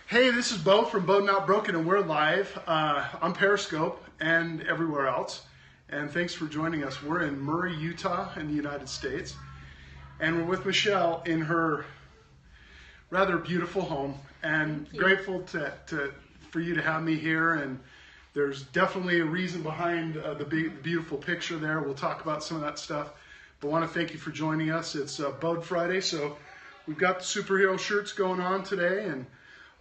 Hey, this is Beau from BEAU'D Not Broken, and we're live on Periscope and everywhere else. And thanks for joining us. We're in Murray, Utah, in the United States, and we're with Michelle in her rather beautiful home. And grateful for you to have me here. And there's definitely a reason behind the beautiful picture there. We'll talk about some of that stuff. But I want to thank you for joining us. It's BEAU'D Friday, so we've got the superhero shirts going on today, and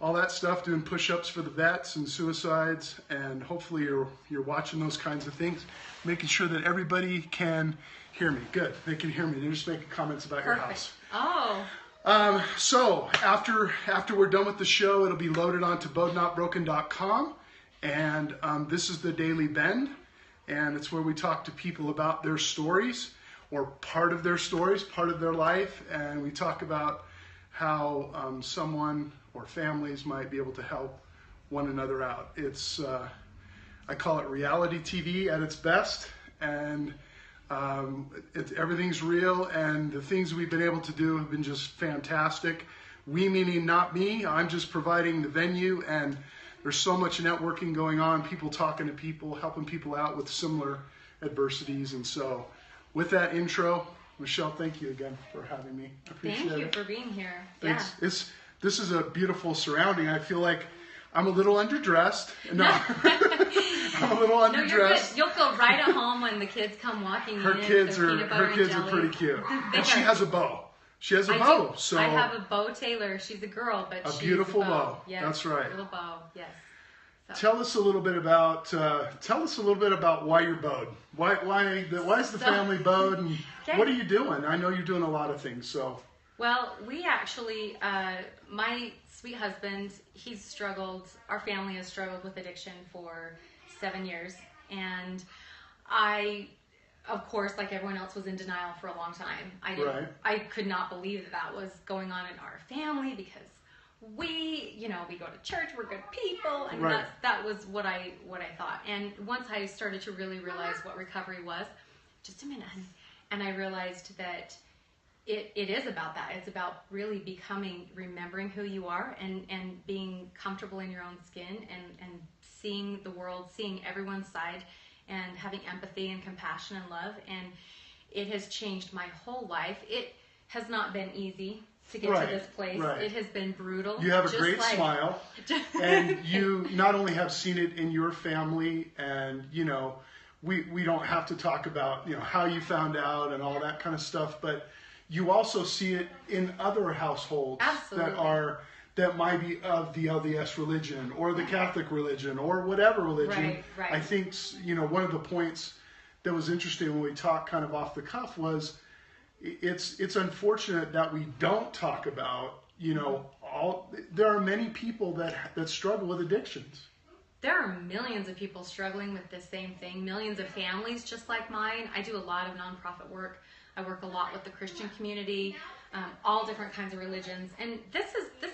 all that stuff, doing push-ups for the vets and suicides, and hopefully you're watching those kinds of things, making sure that everybody can hear me. Good, they can hear me. They're just making comments about your house. Oh. So after we're done with the show, it'll be loaded onto BEAU'DNotBroken.com, and this is the Daily Bend, and it's where we talk to people about their stories, or part of their stories, part of their life, and we talk about how someone or families might be able to help one another out. It's, I call it reality TV at its best, and everything's real, and the things we've been able to do have been just fantastic. We meaning not me, I'm just providing the venue, and there's so much networking going on, people talking to people, helping people out with similar adversities. And so with that intro, Michelle, thank you again for having me. I appreciate it. Thank you for being here. Thanks. Yeah. This is a beautiful surrounding. I feel like I'm a little underdressed. No, I'm a little underdressed. No, you're good. You'll feel right at home when the kids come walking in. Her kids are pretty cute. And she has a bow. She has a bow. So I have a Beau Taylor. She's a girl, but she's beautiful a bow. Yes, That's right. Little bow. Yes. So. Tell us a little bit about why you're BEAU'D. Why is the family BEAU'D, and what are you doing? I know you're doing a lot of things. So. Well, we actually, my sweet husband, our family has struggled with addiction for 7 years. And I, of course, like everyone else, was in denial for a long time. I could not believe that was going on in our family, because we go to church, we're good people, and that was what I thought. And once I started to really realize what recovery was, just a minute, honey, and I realized that it is about that. It's about really remembering who you are, and being comfortable in your own skin, and seeing the world, seeing everyone's side, and having empathy and compassion and love. And it has changed my whole life. It has not been easy to get to this place. It has been brutal. You have a great smile, and you not only have seen it in your family, and we don't have to talk about how you found out and all that kind of stuff, but you also see it in other households that might be of the LDS religion or the Catholic religion or whatever religion. Right. I think one of the points that was interesting when we talked kind of off the cuff was it's unfortunate that we don't talk about there are many people that struggle with addictions. There are millions of people struggling with the same thing, millions of families just like mine. I do a lot of nonprofit work. I work a lot with the Christian community, all different kinds of religions. And this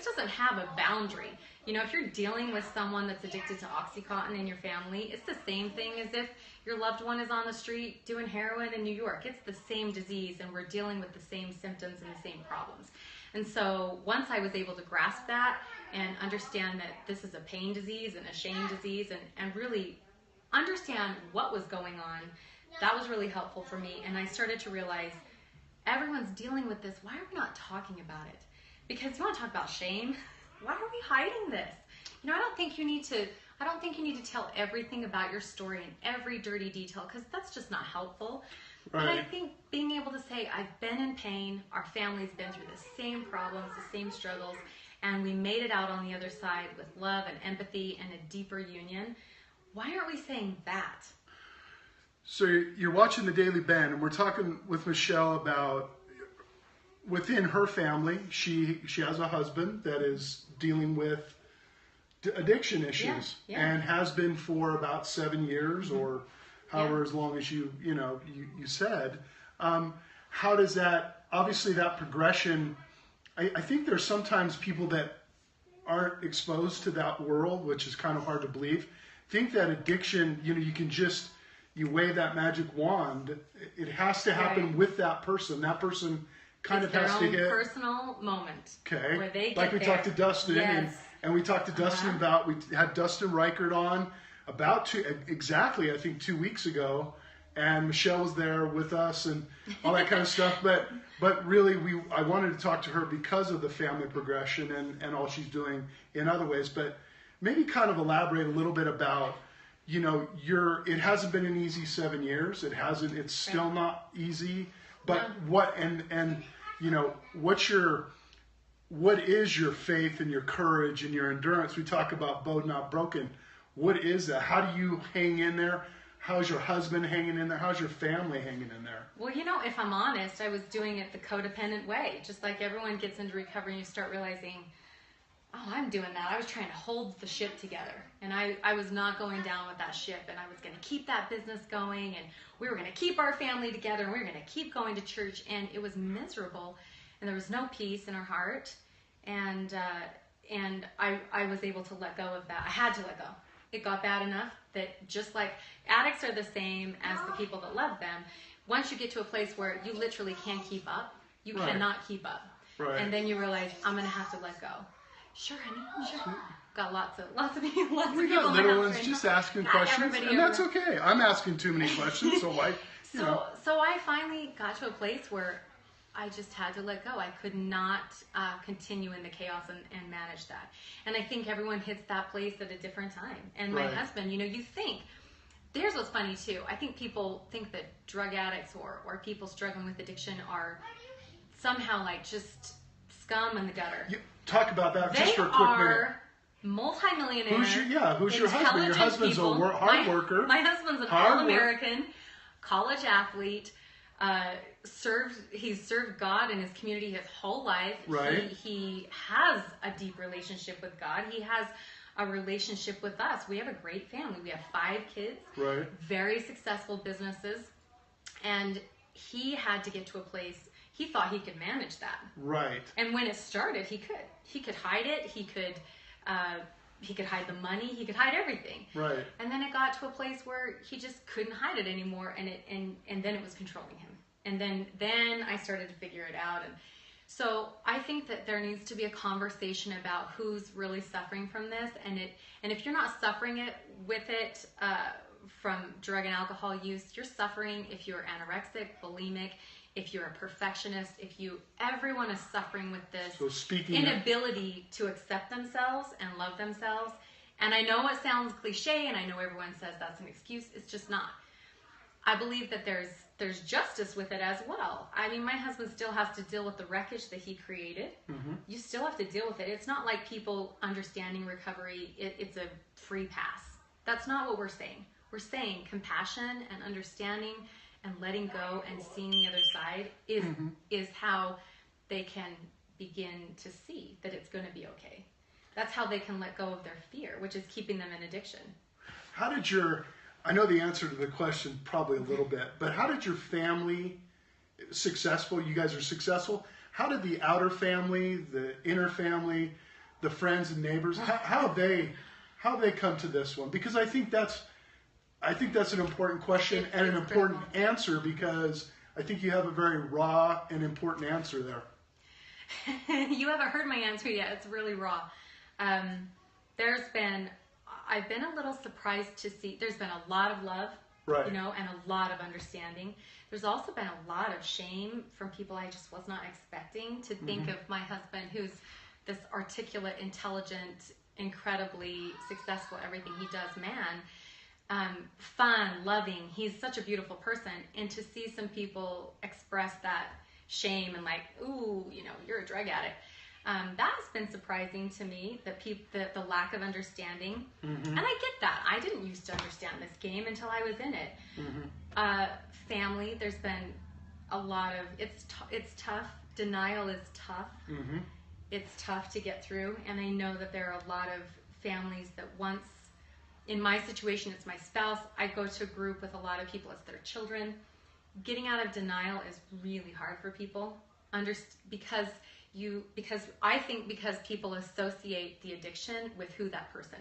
doesn't have a boundary. If you're dealing with someone that's addicted to Oxycontin in your family, it's the same thing as if your loved one is on the street doing heroin in New York. It's the same disease, and we're dealing with the same symptoms and the same problems. And so once I was able to grasp that and understand that this is a pain disease and a shame disease, and really understand what was going on, that was really helpful for me. And I started to realize everyone's dealing with this. Why are we not talking about it? Because you want to talk about shame? Why are we hiding this? I don't think you need to tell everything about your story in every dirty detail, because that's just not helpful. But I think being able to say, I've been in pain, our family's been through the same problems, the same struggles, and we made it out on the other side with love and empathy and a deeper union. Why aren't we saying that? So you're watching the Daily Bend, and we're talking with Michelle about within her family, she has a husband that is dealing with addiction issues, and has been for about 7 years, or however as long as you said. How does that, obviously that progression, I think there's sometimes people that aren't exposed to that world, which is kind of hard to believe, think that addiction, you can just, you wave that magic wand. It has to happen with that person. That person kind of has to get their own personal moment. Okay. Where they get like we talked to Dustin, yes. And we talked to Dustin we had Dustin Reichert on exactly, I think 2 weeks ago. And Michelle was there with us and all that kind of stuff. But really, I wanted to talk to her because of the family progression and all she's doing in other ways. But maybe kind of elaborate a little bit about, it hasn't been an easy 7 years. It's still not easy. But what is your faith and your courage and your endurance? We talk about BEAU'D, not broken. What is that? How do you hang in there? How's your husband hanging in there? How's your family hanging in there? Well, if I'm honest, I was doing it the codependent way. Just like everyone gets into recovery and you start realizing, oh, I'm doing that. I was trying to hold the ship together. And I was not going down with that ship. And I was going to keep that business going. And we were going to keep our family together. And we were going to keep going to church. And it was miserable. And there was no peace in our heart. And I was able to let go of that. I had to let go. It got bad enough that just like addicts are the same as the people that love them, once you get to a place where you literally can't keep up, you cannot keep up. Right. And then you realize, I'm going to have to let go. Sure, honey, sure. Got lots of people. We got little ones just asking questions, and that's okay. I'm asking too many questions, so why? So I finally got to a place where I just had to let go. I could not continue in the chaos and manage that. And I think everyone hits that place at a different time. And my husband, you think, there's what's funny too. I think people think that drug addicts or people struggling with addiction are somehow like just scum in the gutter. Talk about that just for a quick minute. They are multi-millionaires. Who's your husband? Your husband's a hard worker. My husband's an all-American college athlete. He's served God in his community his whole life. Right. He has a deep relationship with God. He has a relationship with us. We have a great family. We have 5 kids. Right. Very successful businesses. And he had to get to a place, he thought he could manage that. Right. And when it started, he could. He could hide it. He could hide the money. He could hide everything. Right. And then it got to a place where he just couldn't hide it anymore, and then it was controlling him. And then I started to figure it out. And so I think that there needs to be a conversation about who's really suffering from this, and if you're not suffering with it from drug and alcohol use, you're suffering if you're anorexic, bulimic, if you're a perfectionist, everyone is suffering with this inability to accept themselves and love themselves. And I know it sounds cliche, and I know everyone says that's an excuse. It's just not. I believe that there's justice with it as well. I mean, my husband still has to deal with the wreckage that he created. Mm-hmm. You still have to deal with it. It's not like people understanding recovery, it's a free pass. That's not what we're saying. We're saying compassion and understanding and letting go and seeing the other side is how they can begin to see that it's going to be okay. That's how they can let go of their fear, which is keeping them in addiction. I know the answer to the question probably a little bit, but how did your family, successful, you guys are successful, how did the outer family, the inner family, the friends and neighbors, how have they come to this one? Because I think that's an important question and an important answer, because I think you have a very raw and important answer there. You haven't heard my answer yet. It's really raw. I've been a little surprised to see, there's been a lot of love, right, and a lot of understanding. There's also been a lot of shame from people I just was not expecting to think of my husband, who's this articulate, intelligent, incredibly successful, everything he does, man. Fun, loving. He's such a beautiful person. And to see some people express that shame and like, ooh, you're a drug addict. That's been surprising to me, the lack of understanding. And I get that. I didn't used to understand this game until I was in it. Family, there's been a lot of, it's tough. Denial is tough. It's tough to get through. And I know that there are a lot of families that once, in my situation, it's my spouse. I go to a group with a lot of people, it's their children. Getting out of denial is really hard for people. Because people associate the addiction with who that person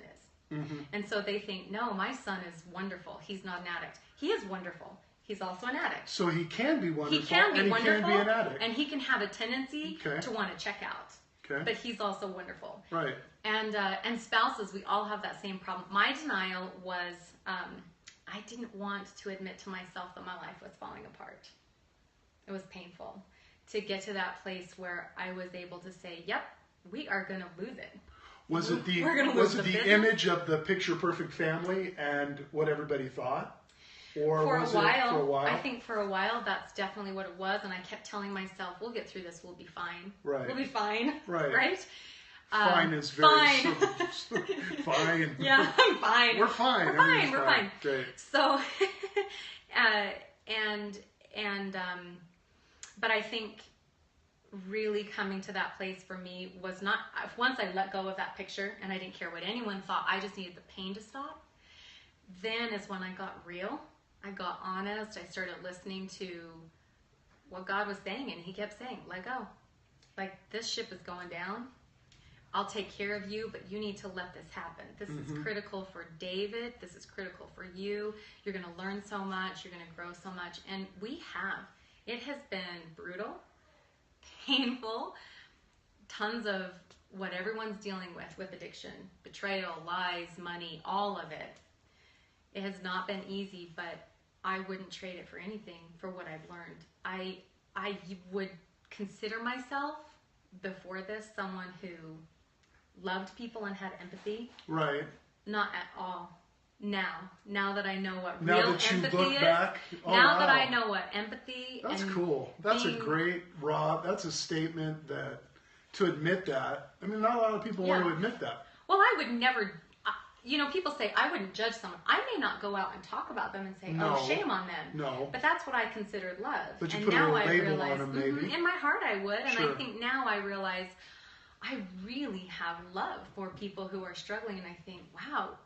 is. And so they think, no, my son is wonderful. He's not an addict. He is wonderful. He's also an addict. So he can be wonderful. He can be wonderful. He can be an addict. And he can have a tendency to want to check out. Okay. but he's also wonderful. Right. And spouses, we all have that same problem. My denial was I didn't want to admit to myself that my life was falling apart. It was painful to get to that place where I was able to say, "Yep, we are going to lose it." Was it the business. image of the picture perfect family and what everybody thought? Or for was a while, it for a while? I think for a while that's definitely what it was, and I kept telling myself, "We'll get through this. We'll be fine. Right. We'll be fine." Right. Right. Fine is very fine. fine. Yeah, I'm fine. We're fine. We're fine. We're fine. Great. So, but I think really coming to that place for me was not, once I let go of that picture and I didn't care what anyone thought, I just needed the pain to stop. Then is when I got real. I got honest. I started listening to what God was saying, and he kept saying, "Let go. Like, this ship is going down. I'll take care of you, but you need to let this happen. This is critical for David. This is critical for you. You're going to learn so much. You're going to grow so much." And we have. It has been brutal, painful, tons of what everyone's dealing with addiction, betrayal, lies, money, all of it. It has not been easy, but I wouldn't trade it for anything for what I've learned. I would consider myself, before this, someone who loved people and had empathy. Right. Not at all. Now that I know what now real that you empathy look is, back, now that I know what empathy that's and cool. That's being, a great, that's a statement that, to admit that, I mean, not a lot of people want to admit that. Well, I would never, people say I wouldn't judge someone. I may not go out and talk about them and say, "Oh, shame on them." No. But that's what I considered love. But you and put now a label realize, on them, maybe. In my heart I would. And Sure. I think now I realize I really have love for people who are struggling. And I think, wow,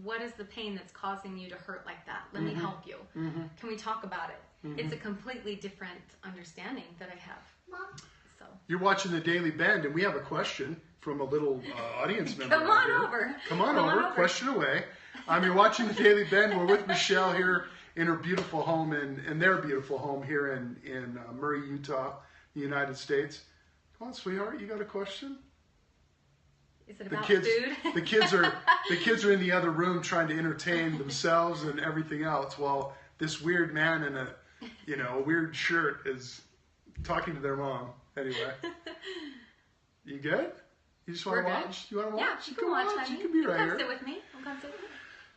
what is the pain that's causing you to hurt like that? Let me help you. Can we talk about it? It's a completely different understanding that I have. Mom. So you're watching the Daily Bend, and we have a question from a little audience member. Come on over. Come on over. Question away. You're watching the Daily Bend. We're with Michelle here in her beautiful home, in their beautiful home here in Murray, Utah, the United States. Come on, sweetheart. You got a question? Is it about food? The kids are in the other room trying to entertain themselves and everything else, while this weird man in a weird shirt is talking to their mom. Anyway, you good? You just want to watch? You want to watch? Yeah, you can watch. You can be right here. Come sit with me. Come sit with me.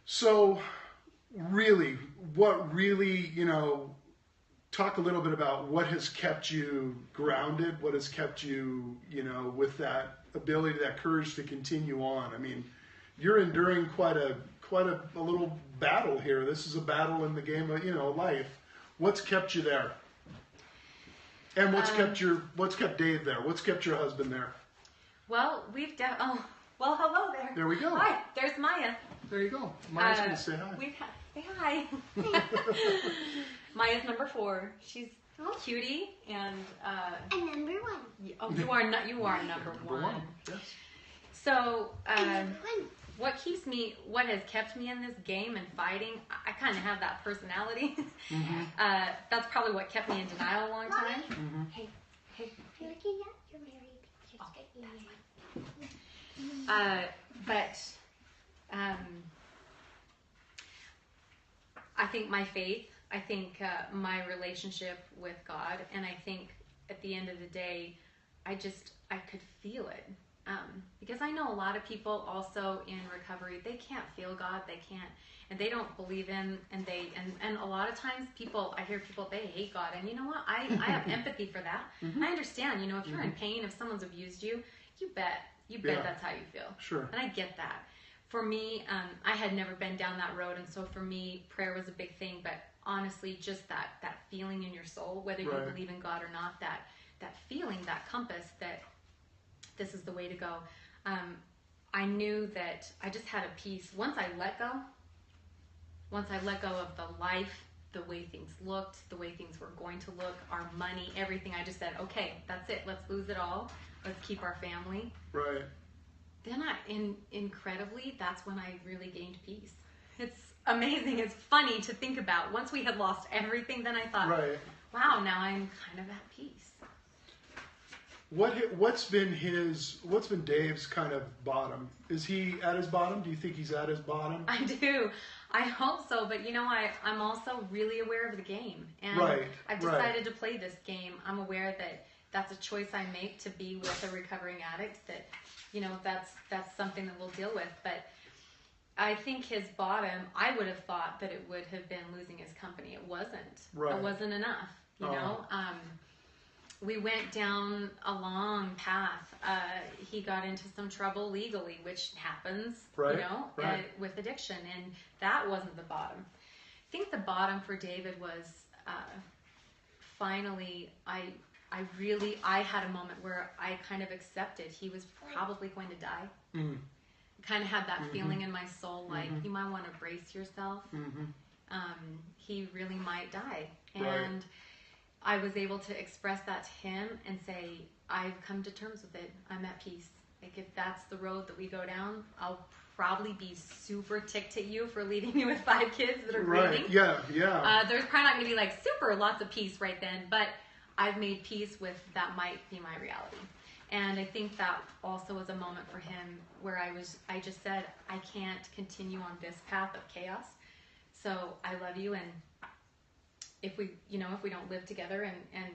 So, really, talk a little bit about what has kept you grounded, what has kept you, with that ability, that courage to continue on. I mean, you're enduring quite a little battle here. This is a battle in the game of, life. What's kept you there? And what's kept Dave there? What's kept your husband there? Well, hello there. There we go. Hi, there's Maya. There you go. Maya's going to say hi. Say hi. Maya's number 4. She's cutie and number 1. Oh, you are not. You are number one. Yes. So, what has kept me in this game and fighting? I kind of have that personality. That's probably what kept me in denial a long time. Hey. You're looking at your Mary pictures. I think my faith, I think my relationship with God, and I think at the end of the day, I could feel it. Because I know a lot of people also in recovery, they can't feel God, they can't, and they don't believe in, and a lot of times I hear people, they hate God, and you know what, I have empathy for that. I understand, if you're in pain, if someone's abused you, you bet that's how you feel. Sure. And I get that. For me, I had never been down that road, and so for me, prayer was a big thing, but honestly, just that feeling in your soul, whether you believe in God or not, that feeling, that compass, that this is the way to go. I knew that I just had a peace. Once I let go of the life, the way things looked, the way things were going to look, our money, everything, I just said, okay, that's it. Let's lose it all. Let's keep our family. Right. Then incredibly, that's when I really gained peace. It's amazing. It's funny to think about. Once we had lost everything, then I thought, wow, now I'm kind of at peace. What's been Dave's kind of bottom? Is he at his bottom? Do you think he's at his bottom? I do. I hope so, but I'm also really aware of the game, and Right, I've decided to play this game. I'm aware that that's a choice I make to be with a recovering addict. That, that's something that we'll deal with. But I think his bottom, I would have thought that it would have been losing his company. It wasn't. Right. It wasn't enough. We went down a long path. He got into some trouble legally, which happens, right. With addiction, and that wasn't the bottom. I think the bottom for David was finally, I had a moment where I kind of accepted he was probably going to die. Mm. Kind of had that feeling in my soul, like, you might want to brace yourself. He really might die. And I was able to express that to him and say, I've come to terms with it. I'm at peace. Like, if that's the road that we go down, I'll probably be super ticked at you for leaving me with 5 kids that are grieving. Yeah. There's probably not going to be like super lots of peace right then, but I've made peace with that might be my reality. And I think that also was a moment for him where I just said, I can't continue on this path of chaos. So I love you, and if we don't live together and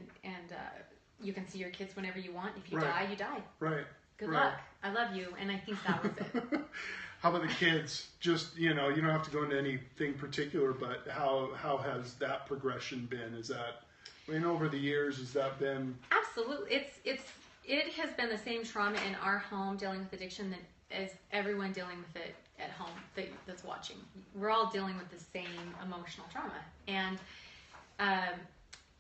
you can see your kids whenever you want, if you die, you die. Right. Good luck. I love you, and I think that was it. How about the kids? Just, you don't have to go into anything particular, but how has that progression been? Over the years, has that been? Absolutely. It has been the same trauma in our home dealing with addiction as everyone dealing with it at home that's watching. We're all dealing with the same emotional trauma. And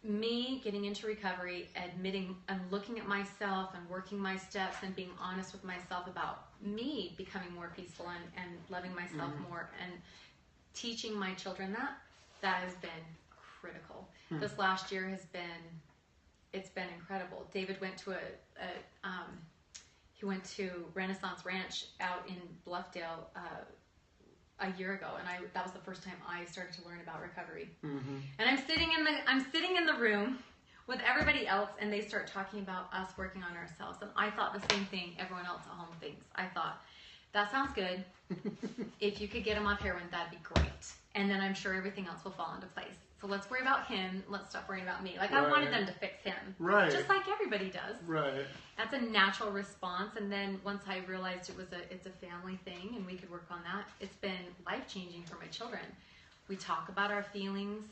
me getting into recovery, admitting and looking at myself and working my steps and being honest with myself about me becoming more peaceful and loving myself more and teaching my children that has been critical. This last year it's been incredible. David went to he went to Renaissance Ranch out in Bluffdale a year ago, and that was the first time I started to learn about recovery. And I'm sitting in the room with everybody else, and they start talking about us working on ourselves, and I thought the same thing everyone else at home thinks. I thought, that sounds good. If you could get him off heroin, that'd be great, and then I'm sure everything else will fall into place. So let's worry about him. Let's stop worrying about me. Like, I wanted them to fix him. Right. Just like everybody does. Right. That's a natural response. And then once I realized it's a family thing and we could work on that, it's been life-changing for my children. We talk about our feelings.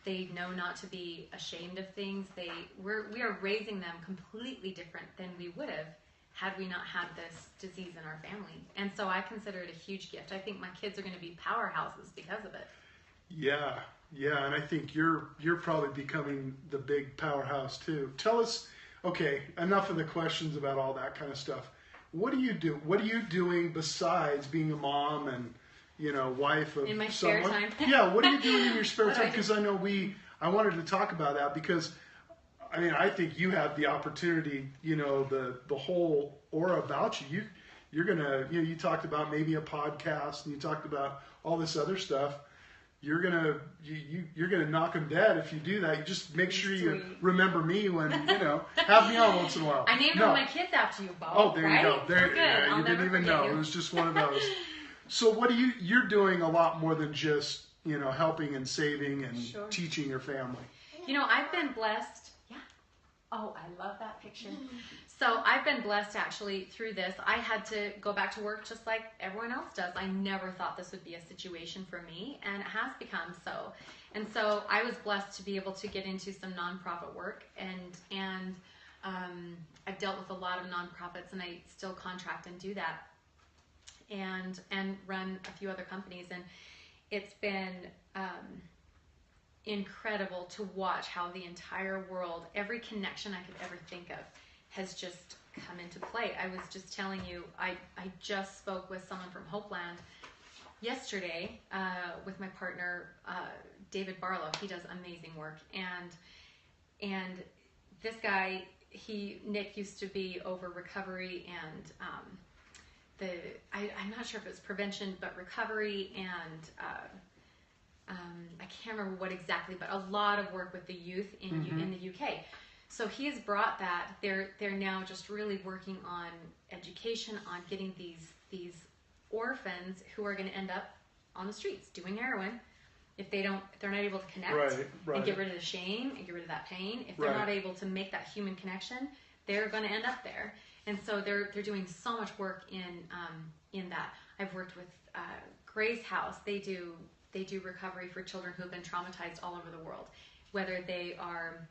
They know not to be ashamed of things. We are raising them completely different than we would have had we not had this disease in our family. And so I consider it a huge gift. I think my kids are going to be powerhouses because of it. Yeah, and I think you're probably becoming the big powerhouse too. Tell us, okay, enough of the questions about all that kind of stuff. What do you do? What are you doing besides being a mom and, wife of in my someone? spare time? Yeah, what are you doing in your spare time? Because I wanted to talk about that because, I think you have the opportunity, the whole aura about you. You're gonna, you talked about maybe a podcast and you talked about all this other stuff. You're gonna knock them dead if you do that. You just make sure you remember me when have me on once in a while. I named one of my kids after you, Bo. Oh, there right? you go. There, good. yeah, you didn't even know. You. It was just one of those. So what do you're doing a lot more than just helping and saving and teaching your family. I've been blessed. Yeah. Oh, I love that picture. So I've been blessed actually through this. I had to go back to work just like everyone else does. I never thought this would be a situation for me, and it has become so. And so I was blessed to be able to get into some nonprofit work, and I've dealt with a lot of nonprofits, and I still contract and do that, and run a few other companies, and it's been incredible to watch how the entire world, every connection I could ever think of, has just come into play. I was just telling you, I just spoke with someone from Hopeland yesterday with my partner, David Barlow. He does amazing work. And this guy, Nick used to be over recovery and I'm not sure if it was prevention, but recovery and I can't remember what exactly, but a lot of work with the youth in the UK. So he has brought that. They're now just really working on education, on getting these orphans who are going to end up on the streets doing heroin if they're not able to connect and get rid of the shame and get rid of that pain. If they're not able to make that human connection, they're going to end up there. And so they're doing so much work in that. I've worked with Grace House. They do recovery for children who have been traumatized all over the world, whether they are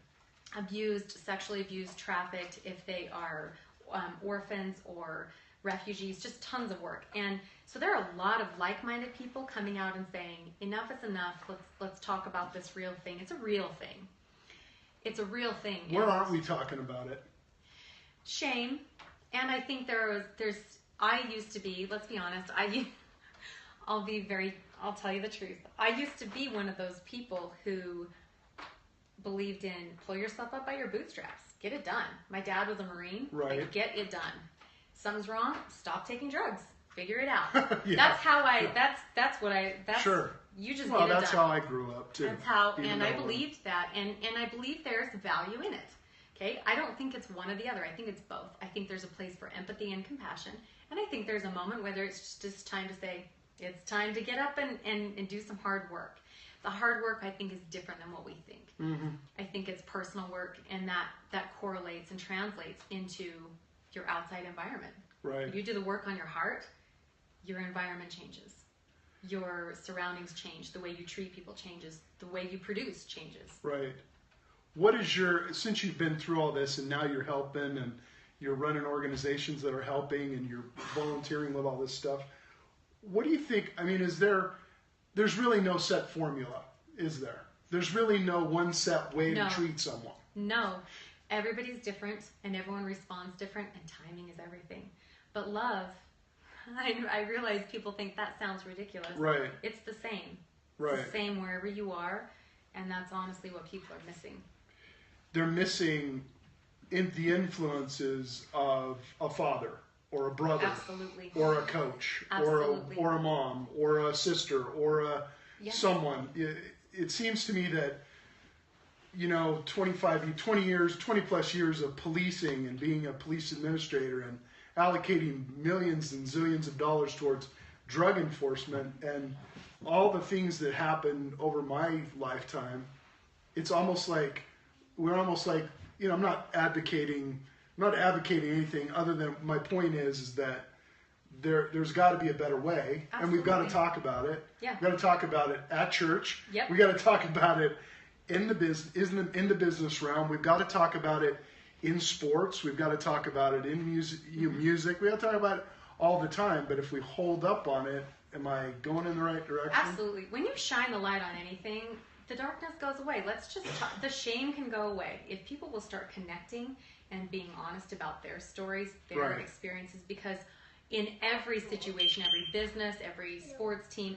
abused, sexually abused, trafficked, if they are orphans or refugees, just tons of work. And so there are a lot of like-minded people coming out and saying, enough is enough, let's talk about this real thing. It's a real thing. It's a real thing. Where aren't we talking about it? Shame. And I think I used to be, let's be honest, I'll tell you the truth. I used to be one of those people who believed in pull yourself up by your bootstraps. Get it done. My dad was a Marine. Right. Like, get it done. Something's wrong. Stop taking drugs. Figure it out. Yeah. That's how Sure. You just well, get it done. that's how I grew up too. That's how, and I believed that, and I believe there's value in it. Okay, I don't think it's one or the other. I think it's both. I think there's a place for empathy and compassion, and I think there's a moment where it's just time to say, it's time to get up and do some hard work. The hard work, I think, is different than what we think. Mm-hmm. I think it's personal work, and that correlates and translates into your outside environment. Right. If you do the work on your heart, your environment changes. Your surroundings change. The way you treat people changes. The way you produce changes. Right. Since you've been through all this and now you're helping and you're running organizations that are helping and you're volunteering with all this stuff, what do you think? I mean, there's really no set formula, is there? There's really no one set way to treat someone. No. Everybody's different and everyone responds different, and timing is everything. But love, I realize people think that sounds ridiculous. Right. It's the same. Right. It's the same wherever you are, and that's honestly what people are missing. They're missing the influences of a father or a brother. Absolutely. Or a coach. Absolutely. Or a mom or a sister or someone. It seems to me that 20 plus years of policing and being a police administrator and allocating millions and zillions of dollars towards drug enforcement and all the things that happened over my lifetime, it's almost like I'm not advocating anything other than my point is that there's got to be a better way. Absolutely. And we've got to talk about it. Yeah. We've got to talk about it at church. Yep. We've got to talk about it in the business realm. We've got to talk about it in sports. We've got to talk about it in music. We got to talk about it all the time. But if we hold up on it, am I going in the right direction? Absolutely. When you shine the light on anything, the darkness goes away. Let's just the shame can go away if people will start connecting and being honest about their stories, their experiences, because in every situation, every business, every sports team,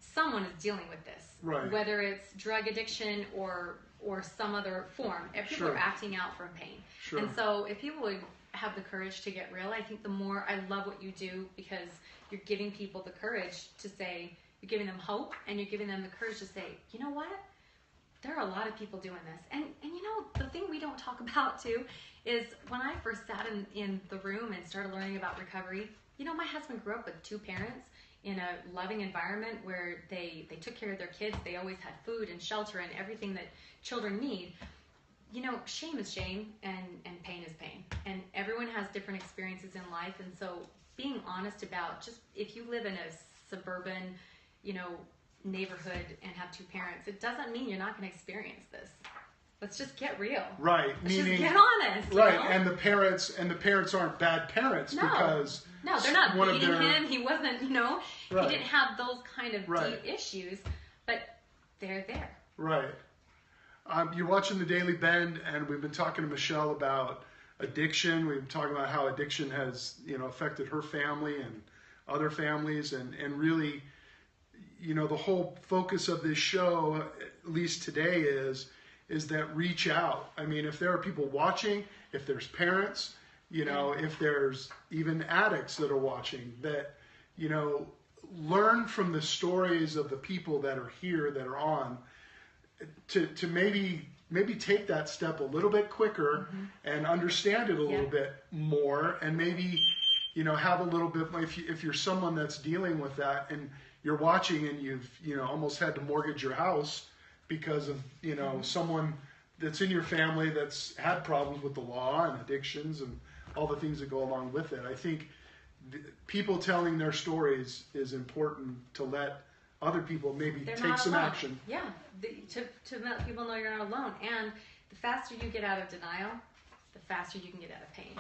someone is dealing with this. Right. Whether it's drug addiction or some other form. People are acting out from pain. Sure. And so if people would have the courage to get real, I think the more, I love what you do because you're giving people the courage to say, you're giving them hope and you're giving them the courage to say, you know what? There are a lot of people doing this. And the thing we don't talk about too is when I first sat in the room and started learning about recovery, my husband grew up with two parents in a loving environment where they took care of their kids. They always had food and shelter and everything that children need. Shame is shame and pain is pain. And everyone has different experiences in life. And so being honest about just if you live in a suburban, neighborhood and have two parents, it doesn't mean you're not going to experience this. Let's just get real. Right. Meaning, just get honest. Right. And the parents aren't bad parents because they're not beating him. He wasn't, he didn't have those kind of deep issues, but they're there. Right. You're watching The Daily Bend, and we've been talking to Michelle about addiction. We've been talking about how addiction has, affected her family and other families, and really, the whole focus of this show, at least today, is that reach out. I mean, if there are people watching, if there's parents, if there's even addicts that are watching, that, learn from the stories of the people that are here, that are on, to maybe maybe take that step a little bit quicker and understand it a little bit more, and maybe, have a little bit, if you're someone that's dealing with that and you're watching and you've, almost had to mortgage your house because of, someone that's in your family that's had problems with the law and addictions and all the things that go along with it. I think people telling their stories is important to let other people maybe take some action. Yeah, to let people know you're not alone. And the faster you get out of denial, the faster you can get out of pain.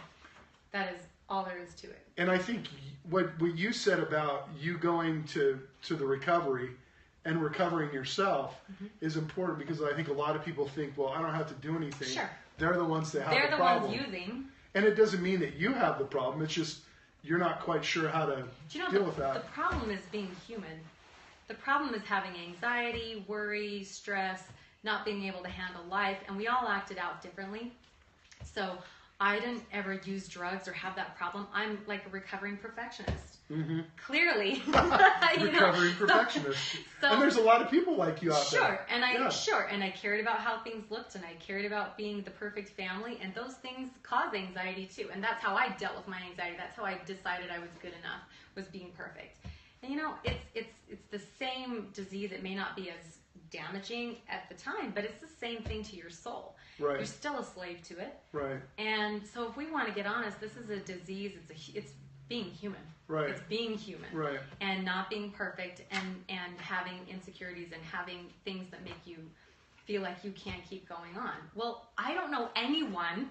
That is all there is to it. And I think what you said about you going to the recovery and recovering yourself is important, because I think a lot of people think, well, I don't have to do anything. Sure. They're the ones that have They're the problem. They're the ones using. And it doesn't mean that you have the problem. It's just you're not quite sure how to deal with that. The problem is being human. The problem is having anxiety, worry, stress, not being able to handle life, and we all act it out differently. So I didn't ever use drugs or have that problem. I'm like a recovering perfectionist. Clearly. Recovering perfectionist. So, and there's a lot of people like you out there. And I cared about how things looked, and I cared about being the perfect family, and those things cause anxiety too. And that's how I dealt with my anxiety. That's how I decided I was good enough, was being perfect. And it's the same disease. It may not be as damaging at the time, but it's the same thing to your soul. Right. You're still a slave to it. Right. And so if we want to get honest, this is a disease. It's being human. Right. It's being human. Right. And not being perfect, and having insecurities and having things that make you feel like you can't keep going on. Well, I don't know anyone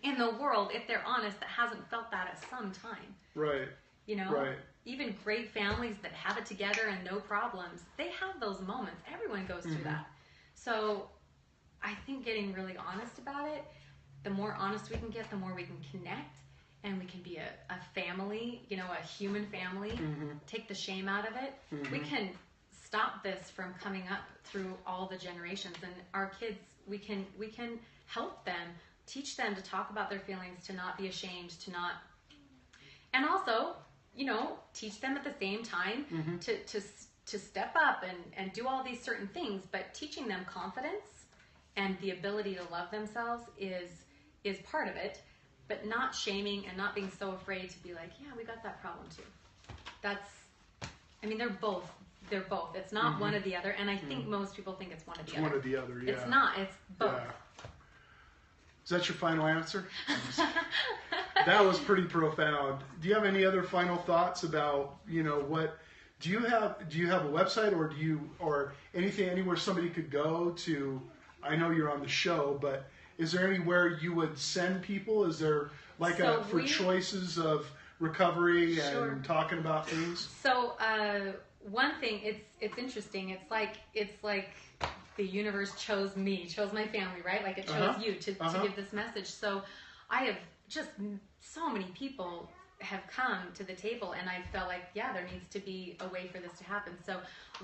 in the world, if they're honest, that hasn't felt that at some time. Right. Right. Even great families that have it together and no problems, they have those moments. Everyone goes through that. So I think getting really honest about it, the more honest we can get, the more we can connect, and we can be a family, a human family, take the shame out of it. We can stop this from coming up through all the generations, and our kids, we can help them, teach them to talk about their feelings, to not be ashamed, and also, teach them at the same time to step up and do all these certain things, but teaching them confidence and the ability to love themselves is part of it, but not shaming and not being so afraid to be like, yeah, we got that problem too. They're both. It's not one or the other, and I think most people think it's one or the other. One or the other, yeah. It's not. It's both. Yeah. Is that your final answer? That was pretty profound. Do you have any other final thoughts about, what do you have a website, or anything, anywhere somebody could go to? I know you're on the show, but is there anywhere you would send people? Is there for choices of recovery and talking about things? So one thing, it's interesting. It's like the universe chose my family, right? Like it chose you to give this message. So I have just so many people have come to the table, and I felt like, there needs to be a way for this to happen. So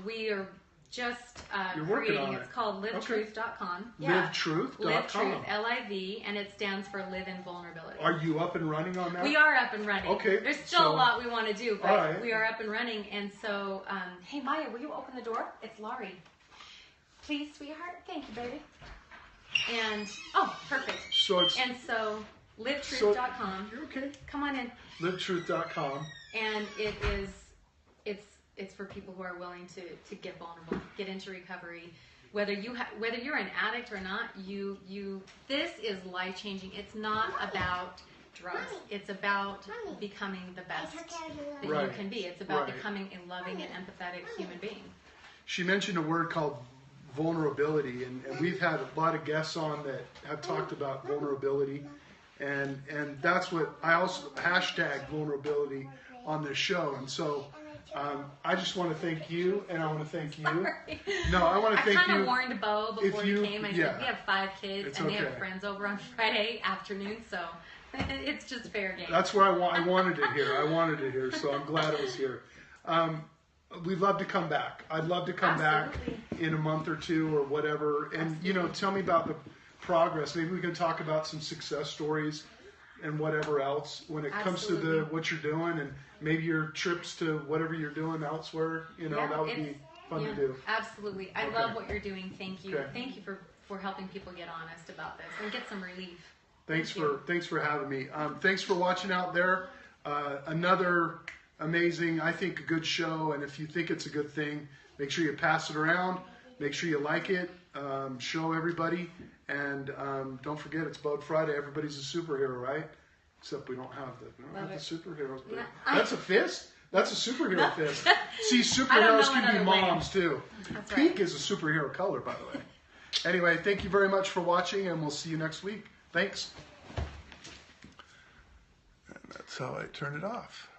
we are just creating, it's called livetruth.com. Yeah. Livetruth.com. Live Truth, L-I-V, and it stands for Live in Vulnerability. Are you up and running on that? We are up and running. Okay. There's still a lot we want to do, but we are up and running. And so, hey, Maya, will you open the door? It's Laurie. Please, sweetheart. Thank you, baby. And, perfect. So livetruth.com. You're okay. Come on in. Livetruth.com. And it's for people who are willing to get vulnerable, get into recovery. Whether you're an addict or not, this is life changing. It's not about drugs. It's about becoming the best that you can be. It's about becoming a loving and empathetic human being. She mentioned a word called vulnerability, and we've had a lot of guests on that have talked about vulnerability, and that's what I also hashtag vulnerability on this show. And so I just want to thank you, and I want to thank you. No, I want to thank you. I kind of warned Bo before he came. I said we have 5 kids, it's and they have friends over on Friday afternoon, so it's just fair game. That's where I wanted to hear. So I'm glad it was here. We'd love to come back. I'd love to come back in a month or 2 or whatever, and tell me about the progress. Maybe we can talk about some success stories and whatever else when it comes to what you're doing, and maybe your trips to whatever you're doing elsewhere. That would be fun to do. Absolutely. I love what you're doing. Thank you. Okay. Thank you for for helping people get honest about this and get some relief. Thanks for having me. Thanks for watching out there. Another amazing, I think, a good show. And if you think it's a good thing, make sure you pass it around. Make sure you like it. Show everybody. And don't forget, it's BEAU'D Friday. Everybody's a superhero, right? Except we don't have the superheroes. But that's a fist? That's a superhero fist. See, superheroes can be moms, too. That's Pink right. is a superhero color, by the way. Anyway, thank you very much for watching, and we'll see you next week. Thanks. And that's how I turn it off.